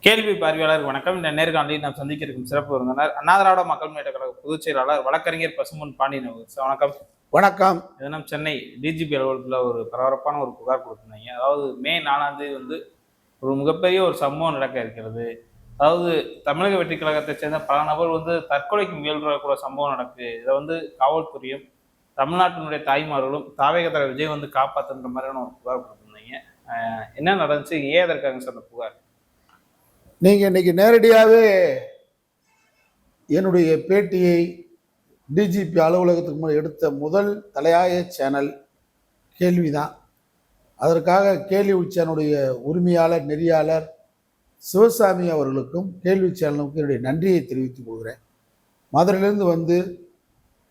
கேள்வி பார்வையாளர் வணக்கம். இந்த நேர்காணலில் நாம் சந்திக்க இருக்கும் சிறப்பு விருந்தினர் அண்ணா திராவிட மக்கள் முன்னேற்ற கழக பொதுச் செயலாளர் வழக்கறிஞர் பசும்பொன் பாண்டியன் அவர்கள். சார் வணக்கம். வணக்கம். தினம் சென்னை டிஜிபி அலுவலகத்தில் ஒரு பரபரப்பான ஒரு புகார் கொடுத்திருந்தீங்க. அதாவது மே 4ஆம் தேதி ஒரு மிகப்பெரிய ஒரு சம்பவம் நடக்க இருக்கிறது. அதாவது தமிழக வெற்றி கழகத்தை சேர்ந்த பல நபர் தற்கொலைக்கு முயல்ற சம்பவம் நடக்குது. இதை காவல்துறையும் தமிழ்நாட்டினுடைய தாய்மார்களும் தாவேக தலைவர் விஜய் காப்பாற்றுன்ற மாதிரியான ஒரு புகார் கொடுத்திருந்தீங்க. என்ன நடந்துச்சு, ஏன் எதற்காக சார் அந்த புகார்? நீங்கள் இன்னைக்கு நேரடியாகவே என்னுடைய பேட்டியை டிஜிபி அலுவலகத்துக்கு முன்னாடி எடுத்த முதல் தலையாய சேனல் கேள்விதான். அதற்காக கேள்வி சேனலுடைய உரிமையாளர் நெறியாளர் சிவசாமி அவர்களுக்கும் கேள்வி சேனலுக்கும் என்னுடைய நன்றியை தெரிவித்துக் கொள்கிறேன். மதுரையிலிருந்து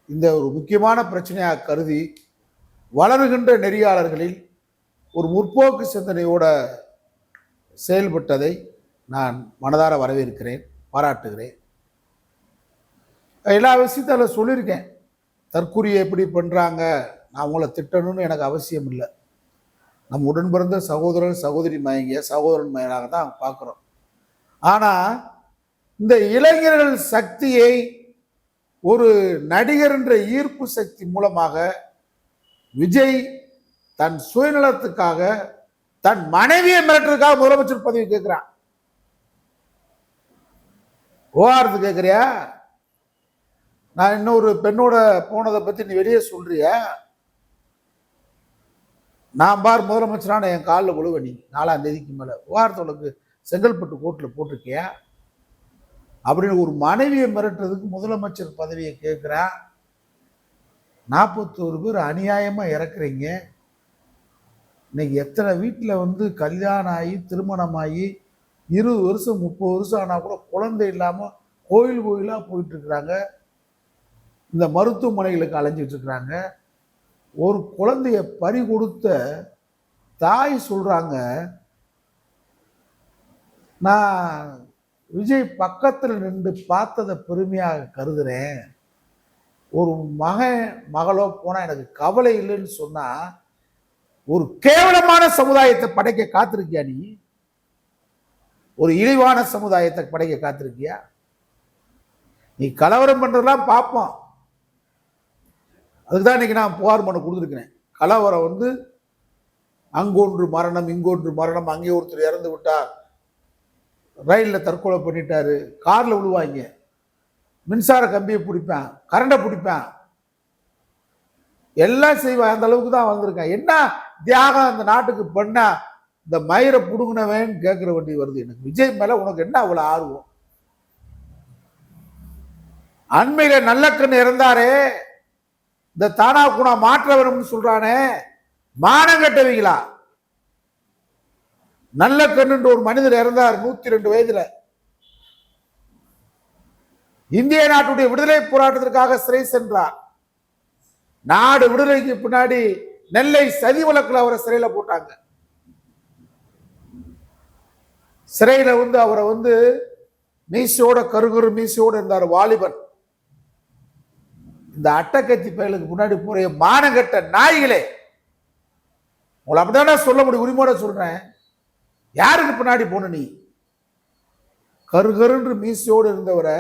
இந்த ஒரு முக்கியமான பிரச்சனையாக கருதி வளர்கின்ற நெறியாளர்களில் ஒரு முற்போக்கு சிந்தனையோட செயல்பட்டதை நான் மனதார வரவேற்கிறேன், பாராட்டுகிறேன். எல்லா விஷயத்தையும் சொல்லியிருக்கேன். தற்கொலையை எப்படி பண்ணுறாங்க, நான் உங்களை திட்டணும்னு எனக்கு அவசியம் இல்லை. நம் உடன் பிறந்த சகோதரன் சகோதரி மயங்கிய சகோதரன் மயனாக தான் பார்க்குறோம். ஆனால் இந்த இளைஞர்கள் சக்தியை ஒரு நடிகர் என்ற ஈர்ப்பு சக்தி மூலமாக விஜய் தன் சுயநலத்துக்காக தன் மனைவியை மிரட்டுறதுக்காக முதலமைச்சர் பதவி கேட்கிறான். ஓஆர்த்து கேட்குறியா? நான் இன்னொரு பெண்ணோட போனதை பற்றி நீ வெளியே சொல்றியா? நான் முதலமைச்சரான என் காலில் விழுவ நீ 4ஆம் தேதிக்கு மேலே ஓஆர்த்தோளுக்கு செங்கல்பட்டு கோர்ட்டில் போட்டிருக்கியா அப்படின்னு ஒரு மனைவியை மிரட்டுறதுக்கு முதலமைச்சர் பதவியை கேட்குறேன். 41 பேர் அநியாயமாக இறக்குறீங்க. இன்னைக்கு எத்தனை வீட்டில் கல்யாணம் ஆகி திருமணமாகி 20 வருஷம் 30 வருஷம் ஆனால் கூட குழந்தை இல்லாமல் கோயிலாக போயிட்டு இருக்கிறாங்க. இந்த மருத்துவமனைகளுக்கு அலைஞ்சிட்டு இருக்கிறாங்க. ஒரு குழந்தைய பறி கொடுத்த தாய் சொல்றாங்க, நான் விஜய் பக்கத்தில் நின்று பார்த்ததை பெருமையாக கருதுறேன். ஒரு மகளோ போனால் எனக்கு கவலை இல்லைன்னு சொன்னா ஒரு கேவலமான சமுதாயத்தை படைக்க காத்திருக்கியா நீ? ஒரு இழிவான சமுதாயத்தை படைக்க காத்திருக்கியா? நீ கலவரம் பண்றதெல்லாம் பார்ப்போம். அதுக்குதான் இன்னைக்கு நான் புகார் மனு கொடுத்துருக்கிறேன். கலவரம் அங்கொன்று மரணம் இங்கொன்று மரணம், அங்கே ஒருத்தர் இறந்து விட்டார், ரயிலில் தற்கொலை பண்ணிட்டாரு, காரில் விழுவாங்க, மின்சார கம்பியை பிடிப்பேன், கரண்டை பிடிப்பேன், எல்லாம் செய்வேன். அந்த அளவுக்கு தான் வந்திருக்கேன். என்ன தியாகம் அந்த நாட்டுக்கு பண்ண இந்த மயிரை புடுங்கினவன் கேட்கிற வண்டி வருது. எனக்கு விஜய் மேல உனக்கு என்ன அவ்வளவு ஆர்வம்? அண்மையில நல்லக்கண்ணு இறந்தாரே, இந்த தானா குணா மாற்ற வரும்னு சொல்றானே, மானம் கட்டவீங்களா? நல்லக்கண்ணு ஒரு மனிதர் இறந்தார் 102 வயதுல. இந்திய நாட்டுடைய விடுதலை போராட்டத்திற்காக சிறை சென்றார். நாடு விடுதலைக்கு பின்னாடி நெல்லை சதி வழக்கில் அவரை சிறையில போட்டாங்க. சிறையில அவரை மீசையோட கருகரு மீசையோட இருந்தார் வாலிபன். இந்த அட்டக்கத்தி பயலுக்கு முன்னாடி போற மானங்கட்ட நாய்களே, உங்களை அப்படித்தானே சொல்ல முடியும், உரிமையோட சொல்றேன். யாருக்கு பின்னாடி போன நீ? கருகருன்று மீசையோடு இருந்தவரை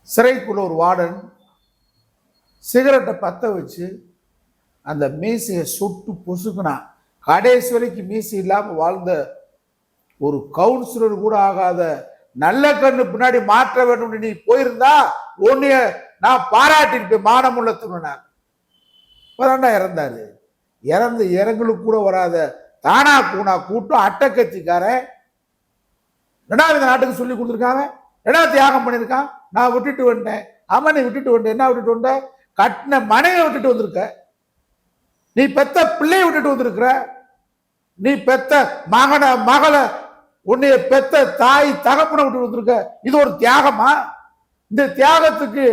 சிறைக்குள்ள ஒரு வார்டன் சிகரெட்டை பத்த வச்சு அந்த மீசையை சுட்டு பொசுக்குனான். கடைசி வரைக்கும் மீசை இல்லாமல் வாழ்ந்த ஒரு கவுன்சிலர் கூட ஆகாத நல்ல கண்ணு பின்னாடி மாற்ற வேண்டும் நீ போயிருந்தா உன்னைய நான் பாராட்டிருப்பேன். மானமுள்ள துணனார் இப்பதான்டா இறந்தாரு. இறந்து இறங்களுக்கு கூட வராத தானா கூணா கூட்டம் அட்டக்கட்சிக்காரன் ரெண்டாவது இந்த நாட்டுக்கு சொல்லி கொடுத்துருக்காங்க. ரெண்டாவது தியாகம் பண்ணியிருக்கான். நான் விட்டுட்டு வந்தேன். ஆமா, நீ விட்டுட்டு வந்த. என்ன விட்டுட்டு வந்த? கட்டின மனைவியை விட்டுட்டு வந்திருக்க. நீ பெத்த பிள்ளையை விட்டுட்டு வந்திருக்கிற. நீ பெத்த மகளை உன்னைய பெத்த தாய் தகப்பனை விட்டு வந்திருக்க. இது ஒரு தியாகமா? இந்த தியாகத்துக்கு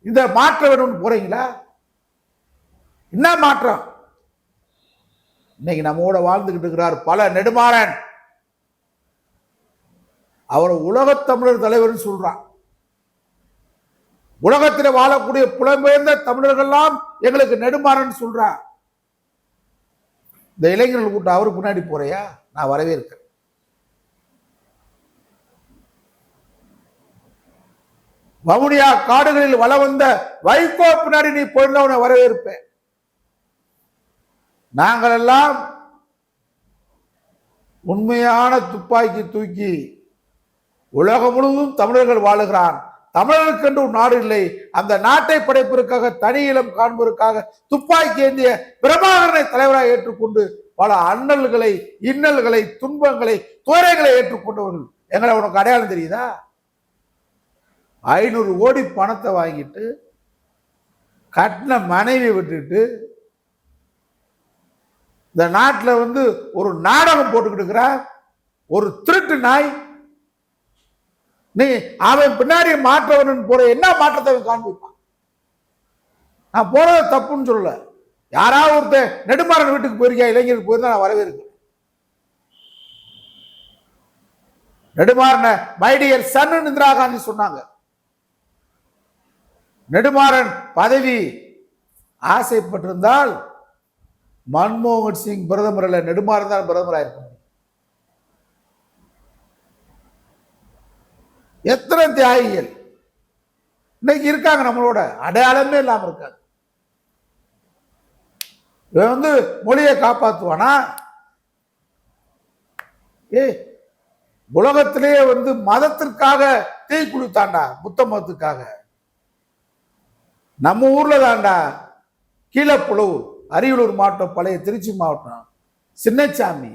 இந்த மாற்ற வேணும்னு போறீங்களா? என்ன மாற்றம்? இன்னைக்கு நம்மோட வாழ்ந்துகிட்டு இருக்கிறார் பல நெடுமாறன். அவர் உலகத்தமிழர் தலைவர் சொல்றான். உலகத்தில் வாழக்கூடிய புலம்பெயர்ந்த தமிழர்கள்லாம் எங்களுக்கு நெடுமாறன் சொல்றான். இந்த இளைஞர்கள் கூட்டம் அவருக்கு முன்னாடி போறையா? நான் வரவேற்கிறேன். வவுனியா காடுகளில் வள வந்த வைகோ பின்னாடி நீ போயிருந்தவனை வரவேற்பேன். நாங்கள் எல்லாம் உண்மையான துப்பாக்கி தூக்கி உலகம் முழுவதும் தமிழர்கள் வாழுகிறான், தமிழர்களுக்கு என்று ஒரு நாடு இல்லை, அந்த நாட்டை படைப்பதற்காக தனி இளம் காண்பதற்காக துப்பாக்கி ஏந்திய பிரபாகரனை தலைவராக ஏற்றுக்கொண்டு பல அண்ணல்களை, இன்னல்களை, துன்பங்களை, துயரங்களை ஏற்றுக்கொண்டவர்கள். எங்களை உனக்கு அடையாளம் தெரியுதா? 500 கோடி பணத்தை வாங்கிட்டு கட்டின மனைவி விட்டுட்டு இந்த நாட்டில் ஒரு நாடகம் போட்டுக்கிட்டு இருக்கிற ஒரு திருட்டு நாய். நீ அவன் பின்னாடி மாற்றவன் போற என்ன மாற்றத்தை காண்பிப்பான்? நான் போறது தப்புன்னு சொல்லல. யாராவது ஒருத்தர் நெடுமாறன் வீட்டுக்கு போயிருக்கா, இளைஞருக்கு போயிருந்தா நான் வரவேற்கிறேன். நெடுமாறன் மைடியர் சன் இந்திரா காந்தி சொன்னாங்க. நெடுமாறன் பதவி ஆசைப்பட்டிருந்தால் மன்மோகன் சிங் பிரதமர் அல்ல, நெடுமாறன் தான் பிரதமராக இருக்க முடியும். எத்தனை தியாகிகள் இன்னைக்கு இருக்காங்க நம்மளோட, அடையாளமே இல்லாம இருக்காங்க. இவன் மொழியை காப்பாற்றுவானா? உலகத்திலேயே மதத்திற்காக தீ குளித்தாண்டா, புத்த மதத்துக்காக. நம்ம ஊர்ல தாண்டா கீழப்புலூர், அரியலூர் மாவட்டம், பழைய திருச்சி மாவட்டம், சின்னசாமி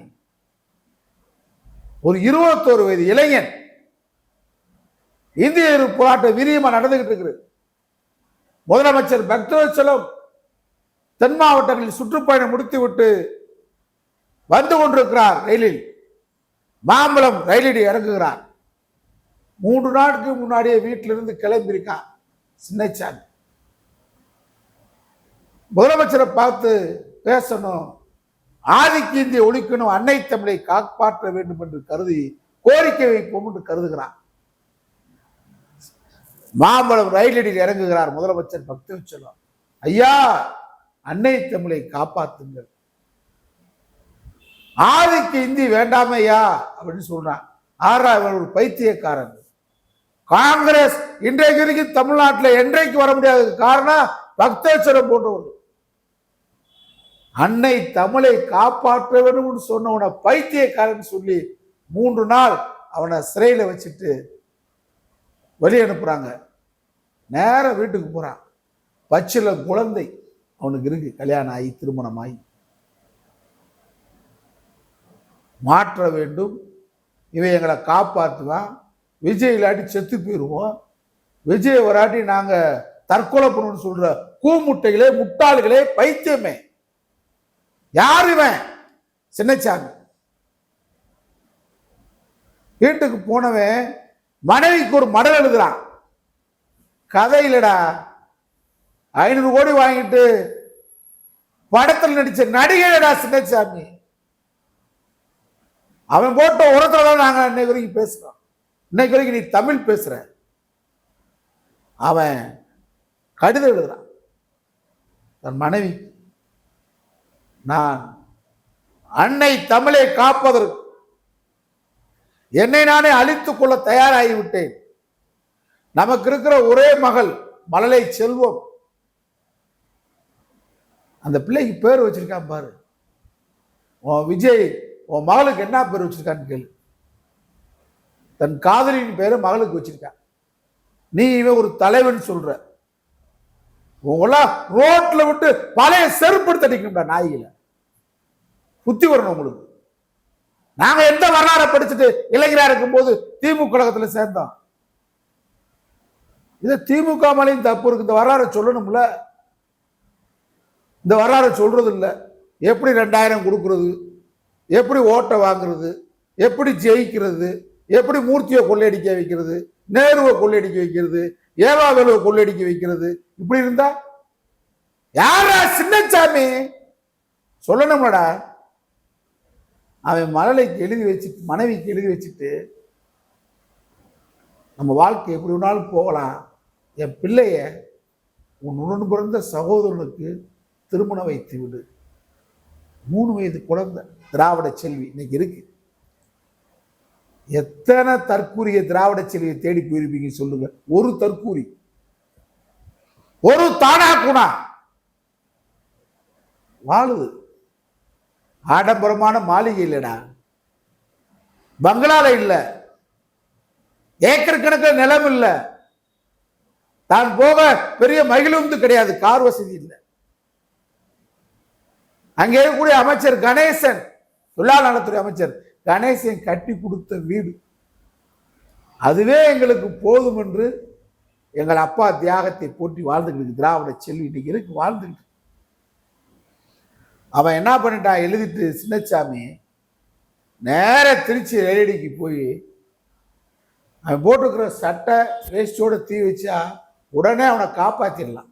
ஒரு 21 வயது இளைஞன் இந்திய போராட்டம் வீரியமா நடந்துகிட்டு இருக்கு. முதலமைச்சர் பக்தவத்சலம் தென் மாவட்டங்களில் சுற்றுப்பயணம் முடித்துவிட்டு வந்து கொண்டிருக்கிறார். ரயிலில் மாம்பழம் ரயிலில் இறங்குகிறார். 3 நாட்களுக்கு முன்னாடியே வீட்டிலிருந்து கிளம்பியிருக்கான் சின்னசாமி. முதலமைச்சரை பார்த்து பேசணும், ஆதிக்க இந்திய ஒழிக்கணும், அன்னை தமிழை காப்பாற்ற வேண்டும் என்று கருதி கோரிக்கை வைப்போம் என்று கருதுகிறார். மாம்பழம் ரயிலடியில் இறங்குகிறார் முதலமைச்சர் பக்தவத்சலம். ஐயா, அன்னை தமிழை காப்பாத்துங்கள், ஆதிக்க இந்தி வேண்டாமையா அப்படின்னு சொல்றான். இவன் ஒரு பைத்தியக்காரன். காங்கிரஸ் இன்றைக்கு வரைக்கும் தமிழ்நாட்டில் என்றைக்கு வர முடியாததுக்கு காரணம் பக்தவத்சலம் போன்றவர்கள். அன்னை தமிழை காப்பாற்ற வேண்டும் சொன்னவனை பைத்தியக்காரன் சொல்லி 3 நாள் அவனை சிறையில் வச்சுட்டு வெளியே அனுப்புறாங்க. நேர வீட்டுக்கு போறான். பச்சில குழந்தை அவனுக்கு இருக்கு, கல்யாணம் ஆகி திருமணமாகி. மாற்ற வேண்டும், இவன் எங்களை காப்பாற்றுவான், விஜய் இல்லாட்டி செத்து போயிடுவோம், விஜய் வராட்டி நாங்க தற்கொலை பண்ணணும்னு சொல்ற கூமுட்டைகளே, முட்டாள்களே, பைத்தியமே. யார் இவன்? சின்னசாமி. வீட்டுக்கு போனவன் மனைவிக்கு ஒரு மடல் எழுதுறான். கதை இல்லடா, 500 கோடி வாங்கிட்டு படத்தில் நடிச்ச நடிகடா சின்னசாமி. அவன் போட்ட உரத்துல தான் நாங்க இன்னைக்கு வரைக்கும் பேசுறோம். இன்னைக்கு வரைக்கும் நீ தமிழ் பேசுற. அவன் கடிதம் எழுதுறான் தன் மனைவி, நான் அன்னை தமிழை காப்பதற்கு என்னை நானே அழித்துக் கொள்ள தயாராகிவிட்டேன். நமக்கு இருக்கிற ஒரே மகள் மழலை செல்வம். அந்த பிள்ளைக்கு பேர் வச்சிருக்கான் பாரு. விஜய் உன் மகளுக்கு என்ன பேர் வச்சிருக்கான்னு கேளு. தன் காதலியின் பேரை மகளுக்கு வச்சிருக்கான். நீ இவன் ஒரு தலைவன் சொல்ற. உங்களாம் ரோட்ல விட்டு பழைய செருப்பு தடிக்கணும்டா நாய்களை. புத்தி வரணும் உங்களுக்கு. நாங்க எந்த வரலாறை படிச்சுட்டு இளைஞரா இருக்கும் போது திமுக கழகத்துல சேர்ந்தோம். இது திமுக மேலையும் தப்பு இருக்கு. இந்த வரலாறை சொல்லணும்ல. இந்த வரலாறை சொல்றது இல்லை. எப்படி 2000 கொடுக்கறது, எப்படி ஓட்டை வாங்குறது, எப்படி ஜெயிக்கிறது, எப்படி மூர்த்தியை கொள்ளையடிக்க வைக்கிறது, நேருவை கொள்ளையடிக்க வைக்கிறது, ஏவாவேலுவை கொள்ளையடிக்க வைக்கிறது. இப்படி இருந்தா யாரா சின்னசாமி சொல்லணும்லடா. அவன் மழலைக்கு எழுதி வச்சுட்டு, மனைவிக்கு எழுதி வச்சுட்டு, நம்ம வாழ்க்கை எப்படி வேணாலும் போகலாம், என் பிள்ளைய உன் உடன் பிறந்த சகோதரனுக்கு திருமணம் வைத்து விடு. 3 வயது குழந்தை திராவிட செல்வி இன்னைக்கு இருக்கு. எத்தனை தற்கூரிய திராவிட செல்வியை தேடி போயிருப்பீங்க சொல்லுங்க. ஒரு தற்கூரி, ஒரு தானா குணா வாழுது. ஆடம்பரமான மாளிகை இல்லடா, பங்களால இல்ல, ஏக்கர் கணக்கில் நிலம் இல்ல, தான் போக பெரிய மகிழுந்து கிடையாது, கார் வசதி இல்லை. அங்கே இருக்கக்கூடிய அமைச்சர் கணேசன், தொழிலாளர் நலத்துறை அமைச்சர் கணேசன் கட்டி கொடுத்த வீடு, அதுவே எங்களுக்கு போதும் என்று எங்கள் அப்பா தியாகத்தை போற்றி வாழ்ந்துக்கிட்டு திராவிட செல்வி இன்னைக்கு இருக்கு வாழ்ந்துக்கிட்டு. அவன் என்ன பண்ணிட்டான், எழுதிட்டு சின்னசாமி நேர திருச்சி ரயிலடிக்கு போய் அவன் போட்டுக்கிற சட்டை வேஸ்டோட தீ வச்சா உடனே அவனை காப்பாற்றிடலாம்.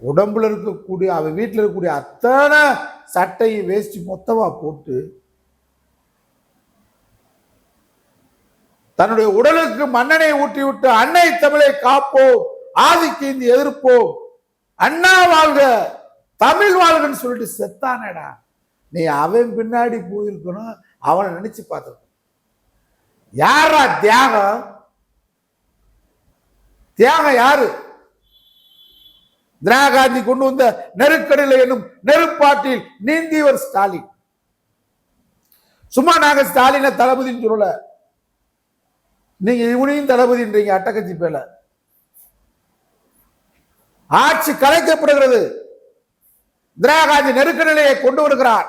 உடம்புல இருக்கக்கூடிய அவன் வீட்டில் இருக்கக்கூடிய அத்தனை சட்டையும் வேஸ்ட் மொத்தமா போட்டு தன்னுடைய உடலுக்கு மண்ணெண்ணை ஊட்டி விட்டு அன்னை தமிழை காப்போம், ஆதிக்கு இந்தி எதிர்ப்போம், அண்ணா வாழ்க தமிழ் வாழ்கன்னு சொல்லிட்டு செத்தானடா. நீ அவன் பின்னாடி போயிருக்கணும், அவனை நினைச்சு பார்த்துக்கணும். யாரா தியாகம்? தியாகம் யாரு? இந்திரா காந்தி கொண்டு வந்த நெருக்கடியில் என்னும் நெருப்பாட்டில் நீந்தியவர் ஸ்டாலின். சும்மா நாங்க ஸ்டாலினை தளபதினு சொல்லல, நீங்க இவனையும் தளபதின்றீங்க அட்டக்கட்சி பேல. ஆட்சி கலைக்கப்படுகிறது. இந்திரா காந்தி நெருக்க நிலையை கொண்டு வருகிறார்.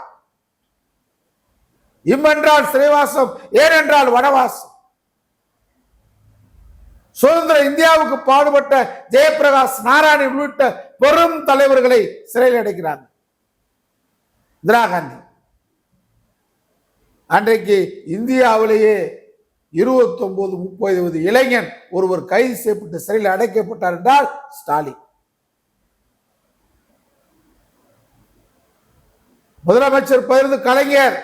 இம்மென்றால் சிறைவாசம், ஏனென்றால் வனவாசம். சுதந்திர இந்தியாவுக்கு பாடுபட்ட ஜெயபிரகாஷ் நாராயணன் உள்ளிட்ட பெரும் தலைவர்களை சிறையில் அடைக்கிறார் இந்திரா காந்தி. அன்றைக்கு இந்தியாவிலேயே 29-30 இளைஞன் ஒருவர் கைது செய்யப்பட்டு சிறையில் அடைக்கப்பட்டார் என்றால் ஸ்டாலின். முதலமைச்சர் பகிர்ந்து கலைஞர்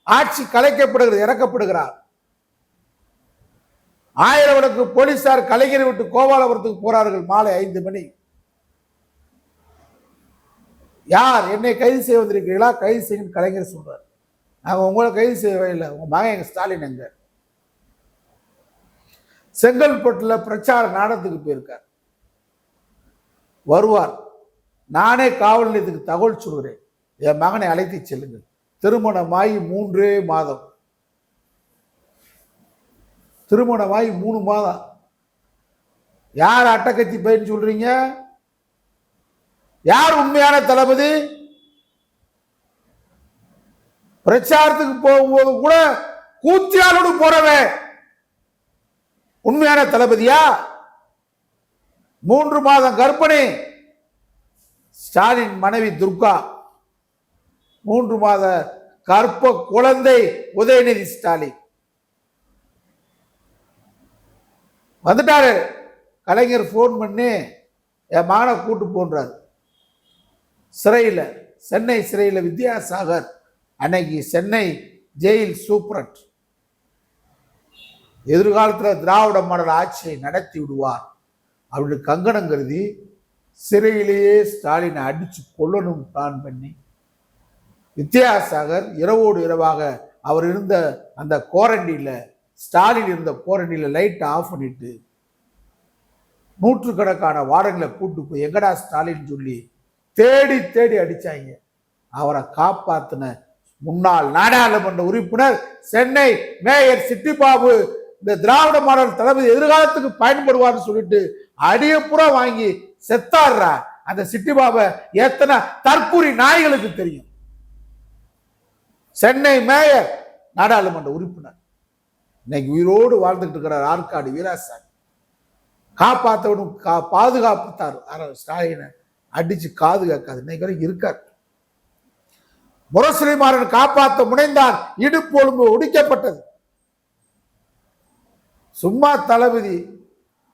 ஆட்சி கலைக்கப்படுகிறது, இறக்கப்படுகிறார். 1000 விளக்கு போலீசார் கலைஞரை விட்டு கோபாலபுரத்துக்கு போறார்கள் மாலை 5 மணி. யார் என்னை கைது செய்ய வந்திருக்கிறீர்களா? கைது செய்யும் கலைஞர் சொல்றார். நாங்க உங்களை கைது செய்யவே இல்லை, உங்க மகன் எங்க ஸ்டாலின் எங்க? செங்கல்பட்டுல பிரச்சார நாடகத்துக்கு போயிருக்கார், வருவார். நானே காவல் நிலையத்துக்கு தகவல் சொல்கிறேன், என் மகனை அழைத்து செல்லுங்கள். திருமணமாகி 3 மாதம், திருமணமாகி 3 மாதம். யார் அட்டக்கட்சி பையன் சொல்றீங்க? யார் உண்மையான தளபதி? பிரச்சாரத்துக்கு போகும்போது கூட கூத்தியாலோடு போறவன் உண்மையான தளபதியா? 3 மாதம் கர்ப்பிணி ஸ்டாலின் மனைவி துர்கா, 3 மாத கற்ப குழந்தை உதயநிதி ஸ்டாலின். வந்துட்டாரு. கலைஞர் போன் பண்ணி என் மகனை கூட்டு போன்றார். சிறையில், சென்னை சிறையில் வித்யாசாகர் அன்னைக்கு சென்னை ஜெயில் சூப்பரண்ட். எதிர்காலத்தில் திராவிட மாடல் ஆட்சியை நடத்தி விடுவார் அப்படின்னு கங்கணம் கருதி சிறையிலேயே ஸ்டாலினை அடிச்சு கொல்லணும் பிளான் பண்ணி வித்யாசாகர் இரவோடு இரவாக அவர் இருந்த அந்த குவாரண்டைன்ல, ஸ்டாலின் இருந்த குவாரண்டைன்ல லைட்டை ஆஃப் பண்ணிட்டு நூற்றுக்கணக்கான வார்டன்களை கூட்டு போய் எங்கடா ஸ்டாலின் சொல்லி தேடி தேடி அடிச்சாங்க. அவரை காப்பாத்தின முன்னாள் நாடாளுமன்ற உறுப்பினர் சென்னை மேயர் சிட்டிபாபு இந்த திராவிட மாடல் தளபதி எதிர்காலத்துக்கு பயன்படுவார்னு சொல்லிட்டு அடியப்புற வாங்கி செத்தாடுறா. அந்த சிட்டிபாபை எத்தனை தற்கூரி நாய்களுக்கு தெரியும். சென்னை மேயர் நாடாளுமன்ற உறுப்பினர் இன்னைக்கு உயிரோடு வாழ்ந்துட்டு இருக்கிறார் ஆற்காடு வீராசாமி. காப்பாற்றவனும் பாதுகாப்புத்தார் ஸ்டாலினை அடிச்சு காது கேட்காது இன்னைக்கு வரைக்கும் இருக்கார். முரசொலிமாறன் காப்பாற்ற முனைந்தார், இடுப்பு ஒழுங்கு ஒடிக்கப்பட்டது. சும்மா தளபதி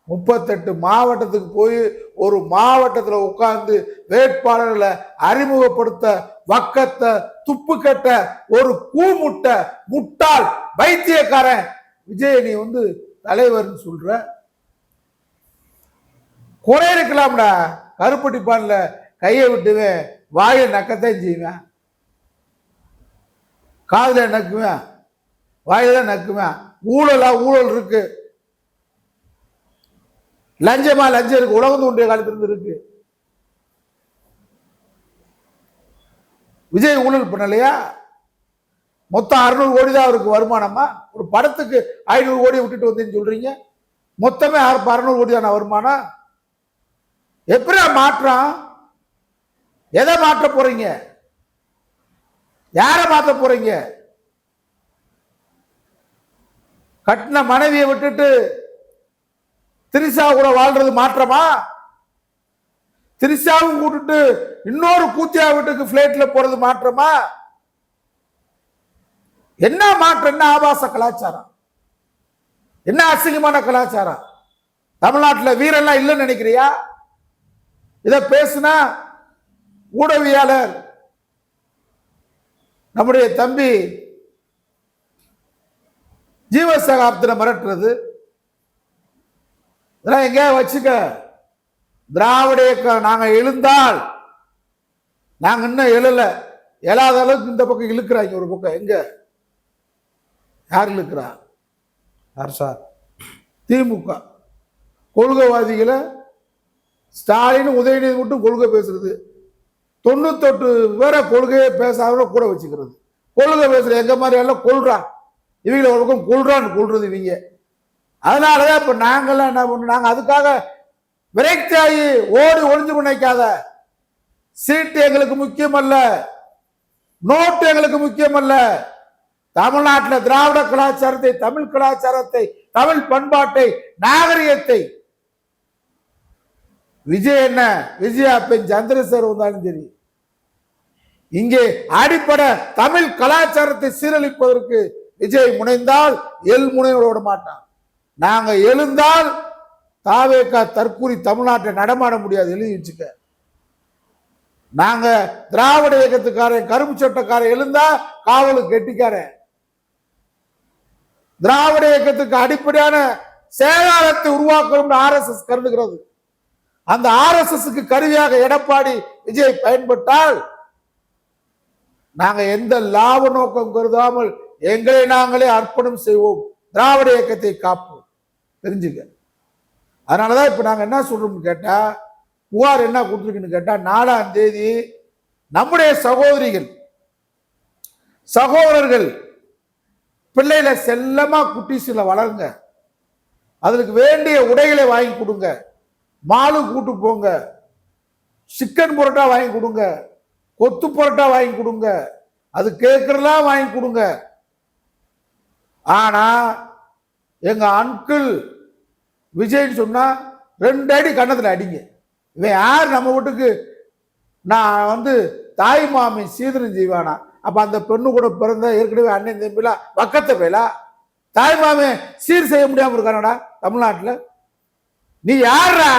38 மாவட்டத்துக்கு போய் ஒரு மாவட்டத்தில் உட்கார்ந்து வேட்பாளர்களை அறிமுகப்படுத்த வக்கத்தை துப்பு கட்ட ஒரு கூமுட்ட முட்டாள் வைத்தியக்காரன் விஜய் நீ தலைவர்னு சொல்ற. குறை இருக்கலாம்டா, கருப்பட்டிப்பான்ல கையை விட்டுவேன், வாயை நக்கத்தான் செய்வேன், காதுல நக்குவேன், வாயில தான் நக்குவேன். ஊழல் இருக்கு, லஞ்சம் இருக்கு, உலகம் தோன்றிய காலத்திலிருந்து இருக்கு. விஜய் ஊழல் பண்ணலையா? மொத்தம் 600 கோடி தான் அவருக்கு வருமானமா? ஒரு படத்துக்கு 500 கோடி விட்டுட்டு வந்தேன்னு சொல்றீங்க. மொத்தமே 600 கோடி தானே வருமானம். எப்படி மாற்றம்? எதை மாற்ற போறீங்க? யாரை மாற்ற போறீங்க? கட்டின மனைவியை விட்டுட்டு திரிசா கூட வாழ்றது மாற்றமா? திரிசாவும் கூட்டுட்டு இன்னொரு கூத்தியா வீட்டுக்கு பிளைட்ல போறது மாற்றமா? என்ன மாற்றம்? என்ன ஆபாச கலாச்சாரம்? என்ன அசிங்கமான கலாச்சாரம்? தமிழ்நாட்டில் வீரெல்லாம் இல்லைன்னு நினைக்கிறியா? இத பேசுனா ஊடகவியாளர் நம்முடைய தம்பி ஜீவசகாப்தனை மிரட்டுறது, இதெல்லாம் எங்கேயா வச்சுக்க. திராவிட இயக்கம் நாங்க எழுந்தால், நாங்க இன்னும் எழாத அளவுக்கு இந்த பக்கம் இழுக்கிறாங்க. ஒரு பக்கம் எங்க யார் இழுக்கிறா? யார் சார்? திமுக கொள்கைவாதிகளை ஸ்டாலின் உதயநிதி மட்டும் கொள்கை பேசுறது, 98 பேரை கொள்கையே பேசாத கூட வச்சுக்கிறது. கொள்கை பேசுற எங்க மாதிரி எல்லாம் கொள்றான், இவங்களை ஒரு பக்கம் கொள்றது இவங்க. அதனாலதான் இப்ப நாங்கெல்லாம் என்ன பண்ணோம், நாங்க அதுக்காக விரக்தியாகி ஓடி ஒளிஞ்சு நினைக்காத. சீட்டு எங்களுக்கு முக்கியம் அல்ல, நோட்டு எங்களுக்கு முக்கியம் அல்ல. தமிழ்நாட்டில் திராவிட கலாச்சாரத்தை, தமிழ் கலாச்சாரத்தை, தமிழ் பண்பாட்டை, நாகரிகத்தை, விஜய் என்ன விஜயா பெண் சந்திரசேகர் வந்தாலும் சரி, இங்கே அடிப்படை தமிழ் கலாச்சாரத்தை சீரழிப்பதற்கு விஜய் முனைந்தால் முனையோட விட மாட்டான். நாங்க எழுந்தால் தாவேக்கா தற்கூரி தமிழ்நாட்டை நடமாட முடியாது, எழுதி வச்சுக்க. நாங்க திராவிட இயக்கத்துக்காரன், கரும்பு சட்டக்காரன் எழுந்தா காவலுக்கு கெட்டிக்காரன். திராவிட இயக்கத்துக்கு அடிப்படையான சேதாரத்தை உருவாக்கணும் RSS கருதுகிறது. அந்த RSSக்கு கருவியாக எடப்பாடி விஜய் பயன்பட்டால் நாங்க எந்த லாப நோக்கம் கருதாமல் எங்களை நாங்களே அர்ப்பணம் செய்வோம், திராவிட இயக்கத்தை காப்போம். தெரிஞ்சுக்க. அதனாலதான் இப்ப நாங்க என்ன சொல்றோம்னு கேட்டா, புகார் என்ன கொடுத்துருக்குன்னு கேட்டா, 4ஆம் தேதி நம்முடைய சகோதரர்கள் பிள்ளைகளை செல்லமா குட்டிசில வளருங்க, அதுக்கு வேண்டிய உடைகளை வாங்கி கொடுங்க, மாலு கூட்டு போங்க, சிக்கன் புரோட்டா வாங்கி கொடுங்க, கொத்து புரோட்டா வாங்கி கொடுங்க, அது கேட்கறதெல்லாம் வாங்கி கொடுங்க. ஆனா எங்க அங்கிள் விஜய்னு சொன்னா 2 அடி கன்னத்துல அடிங்க. இவன் யார் நம்ம வீட்டுக்கு நான் தாய் மாமி சீதனம் செய்வானா? அப்ப அந்த பெண்ணு கூட பிறந்த ஏற்கனவே அண்ணன் தம்பிலா பக்கத்தை போயலா தாய் மாமே சீர் செய்ய முடியாம இருக்கானடா தமிழ்நாட்டில்? நீ யாரா?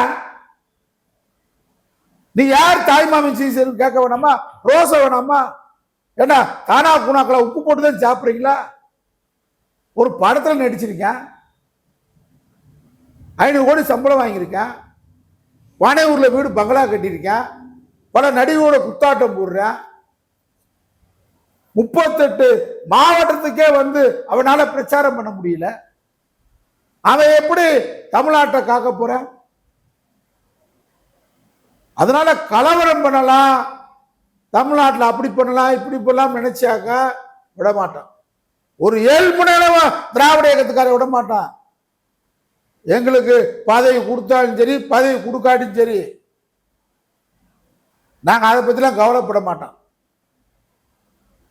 நீ யார் தாய் மாமன் சீர் செய்ய கேட்க வேணாமா? ரோச வேணாமா? ஏன்னா தானா குணாக்களை உப்பு போட்டுதான் சாப்பிடுறீங்களா? ஒரு படத்துல நடிச்சிருக்கேன், 500 கோடி சம்பளம் வாங்கியிருக்கேன், வானையூர்ல வீடு பங்களா கட்டியிருக்கேன், பல நடிகரோட குத்தாட்டம் போடுறேன், 38 மாவட்டத்துக்கே அவனால பிரச்சாரம் பண்ண முடியல. அவன் எப்படி தமிழ்நாட்டை காக்க போறான்? அதனால கலவரம் பண்ணலாம், தமிழ்நாட்டில் அப்படி பண்ணலாம் இப்படி பண்ணலாம் நினைச்சாக்க விட மாட்டான். ஒரு ஏழ்முனையில திராவிட இயக்கத்துக்கார விட மாட்டான். எங்களுக்கு பதவி கொடுத்தாலும் சரி, பதவி கொடுக்காட்டியும் சரி, நாங்க அதை பத்திலாம் கவலைப்பட மாட்டோம்.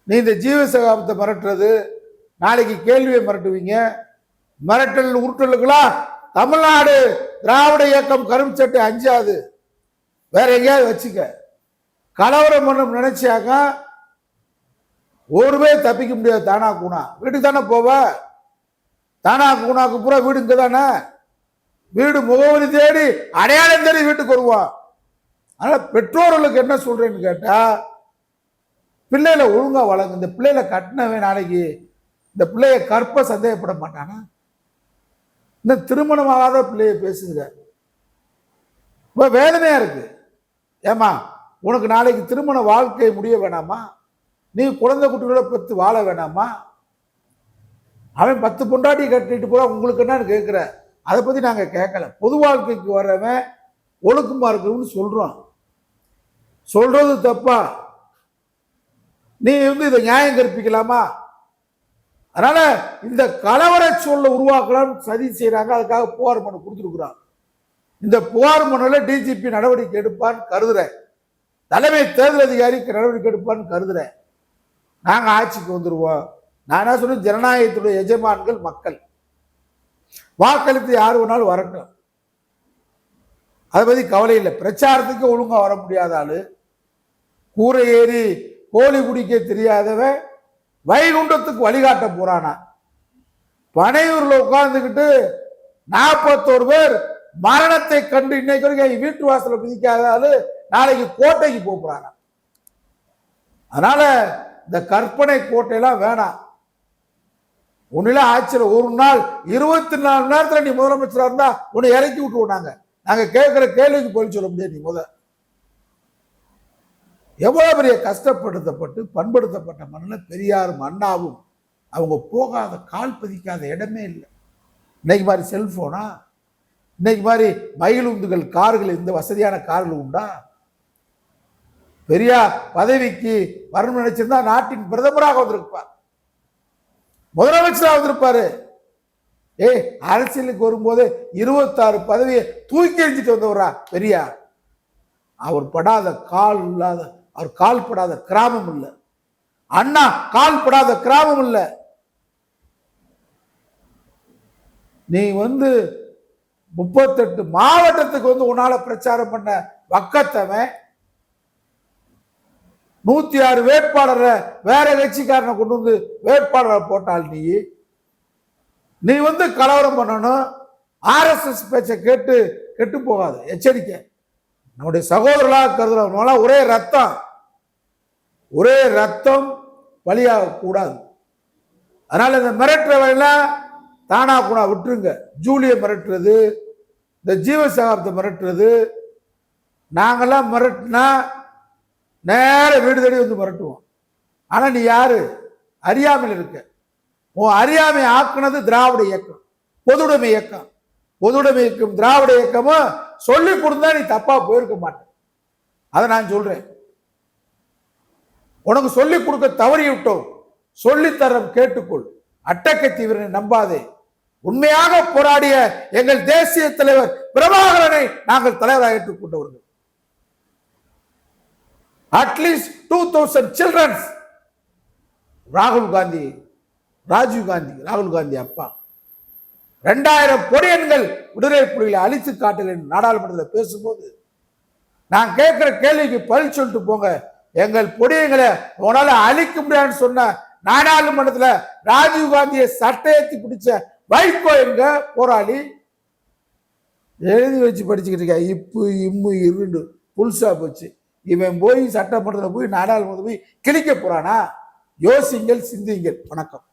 நீ இந்த ஜீவசகாப்தத்தை மிரட்டுறது, நாளைக்கு கேள்வியை மிரட்டுவீங்க. மிரட்டல் உருட்டலுக்குலாம் தமிழ்நாடு திராவிட இயக்கம் கரும்பு சட்டை அஞ்சாது, வேற எங்கேயாவது வச்சுக்க. கலவரம் பண்ண நினைச்சாக்க ஒரு பேர் தப்பிக்க முடியாது. தானா கூணா வீட்டுக்கு தானே போவ? தானா கூணாக்கு பூரா வீடு இங்க தானே. வீடு முகவரி தேடி அடையாளம் தேடி வீட்டுக்கு வருவான். அதனால பெற்றோர்களுக்கு என்ன சொல்றேன்னு கேட்டா, பிள்ளைகளை ஒழுங்கா வளங்க. இந்த பிள்ளைகளை கட்டினவன் நாளைக்கு இந்த பிள்ளைய கற்ப சந்தேகப்பட மாட்டானா? இந்த திருமணமாகாத பிள்ளைய பேசுகிற இப்ப வேதனையா இருக்கு. ஏமா உனக்கு நாளைக்கு திருமண வாழ்க்கை முடிய வேணாமா? நீ குழந்தை குட்டிகளோட பெற்று வாழ வேணாமா? அவன் 10 பொண்டாட்டி கட்டிட்டு போறான், உங்களுக்கு என்னன்னு கேட்குற. அதை பத்தி நாங்க கேட்கல. பொது வாழ்க்கைக்கு வர்றவன் ஒழுக்கமா இருக்கணும்னு சொல்றோம். சொல்றது தப்பா? நீ இதை நியாயம் கற்பிக்கலாமா? அதனால இந்த கலவர சூழலை உருவாக்கலாம் சதி செய்யறாங்க. அதுக்காக புகார் மனு கொடுத்துருக்குறாங்க. இந்த புகார் மனுல டிஜிபி நடவடிக்கை எடுப்பான்னு கருதுறேன். தலைமை தேர்தல் அதிகாரிக்கு நடவடிக்கை எடுப்பான்னு கருதுறேன். நாங்க ஆட்சிக்கு வந்துருவோம். நான் என்ன சொன்னேன், ஜனநாயகத்துடைய எஜமான்கள் மக்கள். வாக்களித்து யாரு வேணாலும் வரட்டும், அதை பத்தி கவலை இல்லை. பிரச்சாரத்துக்கு ஒழுங்கா வர முடியாத ஆளு, கூரை ஏறி கோழி குடிக்க தெரியாதவன் வைகுண்டத்துக்கு வழிகாட்ட போறானா? பனையூர்ல உட்கார்ந்துக்கிட்டு 41 பேர் மரணத்தை கண்டு இன்னைக்கு வரைக்கும் வீட்டு வாசல பிதிக்காத ஆளு நாளைக்கு கோட்டைக்கு போறாங்க. அதனால இந்த கற்பனை கோட்டையெல்லாம் வேணாம். ஒன்னுல ஆட்சியில் ஒரு நாள் 24 மணி நேரத்துல நீ முதலமைச்சரா இருந்தா உன்னை இறக்கி விட்டுருவோம். நாங்க கேட்கிற கேள்விக்கு பதில் சொல்ல முடியாது. நீ எவ்வளவு பெரிய கஷ்டப்படுத்தப்பட்டு பண்படுத்தப்பட்ட மண்ணில் பெரியாரும் அண்ணாவும் அவங்க போகாத கால் பதிக்காத இடமே இல்லை. இன்னைக்கு மாதிரி செல்போனா, இன்னைக்கு மாதிரி மகிழுந்துகள் கார்கள், இந்த வசதியான கார்கள் உண்டா? பெரியார் பதவிக்கு வரணும் நினைச்சிருந்தா நாட்டின் பிரதமராக வந்திருப்பார், முதலமைச்சராக வந்திருப்பாரு. அரசியலுக்கு வரும்போது 26 பதவியை தூக்கி எறிஞ்சிட்டு வந்தவரா பெரியார். அவர் படாத கால் இல்லாத, அவர் கால் படாத கிராமம் இல்லை. அண்ணா கால் படாத கிராமம் இல்லை. நீ 38 மாவட்டத்துக்கு உன்னால பிரச்சாரம் பண்ண வக்கத்தவன் 106 வேட்பாளரை வேற கட்சிக்காரனை கொண்டு வேட்பாளரை போட்டால் நீ கலவரம் பண்ணணும். RSS பேச்சை கேட்டு கெட்டு போகாது, எச்சரிக்கை. நம்முடைய சகோதரர்களாக கருதுறவங்களாம் ஒரே ரத்தம் பலியாக கூடாது. அதனால இந்த மிரட்டுறவெல்லாம் தானா கூட விட்டுருங்க. ஜூலியை மிரட்டுறது, இந்த ஜீவசகாப்தத்தை மிரட்டுறது, நாங்கெல்லாம் மிரட்டினா நேர வீடு தேடி மிரட்டுவோம். ஆனா நீ யாரு? அறியாமையில் இருக்க. உன் அறியாமை ஆக்குனது திராவிட இயக்கம், பொதுவுடைமை இயக்கம். பொதுவுடைமை இயக்கம் திராவிட இயக்கமும் சொல்லி கொடுத்தா நீ தப்பா போயிருக்க மாட்டேன். அதை நான் சொல்றேன். உனக்கு சொல்லி கொடுக்க தவறி விட்டோம், சொல்லித்தரம் கேட்டுக்கொள். அட்டக்கை தீவிரனை நம்பாதே. உண்மையாக போராடிய எங்கள் தேசிய தலைவர் பிரபாகரனை நாங்கள் தலைவராக ஏற்றுக்கொண்டவர்கள். At least 2000 childrens. ராகுல் காந்தி, ராஜீவ் காந்தி, ராகுல் காந்தி அப்பா 2000 பொடியன்கள் விடுதலை புலிகளை அழித்து காட்டுகிறேன் நாடாளுமன்றத்தில் பேசும்போது நான் கேட்கிற கேள்விக்கு பதில் சொல்லிட்டு போங்க. எங்கள் பொடியங்களை உன்னால அழிக்க முடியாதுன்னு சொன்ன நாடாளுமன்றத்தில் ராஜீவ் காந்தியை சட்டையத்தி பிடிச்ச வைகோ எங்க போராளி எழுதி வச்சு படிச்சுக்கிட்டு இருக்க. இப்பு இம்மு இருண்டு புல்சா போச்சு. இவன் போய் சட்டமன்றத்தில் போய் நாடாளுமன்றத்தில் போய் கிழிக்க போறானா? யோசிங்கள், சிந்திங்கள். வணக்கம்.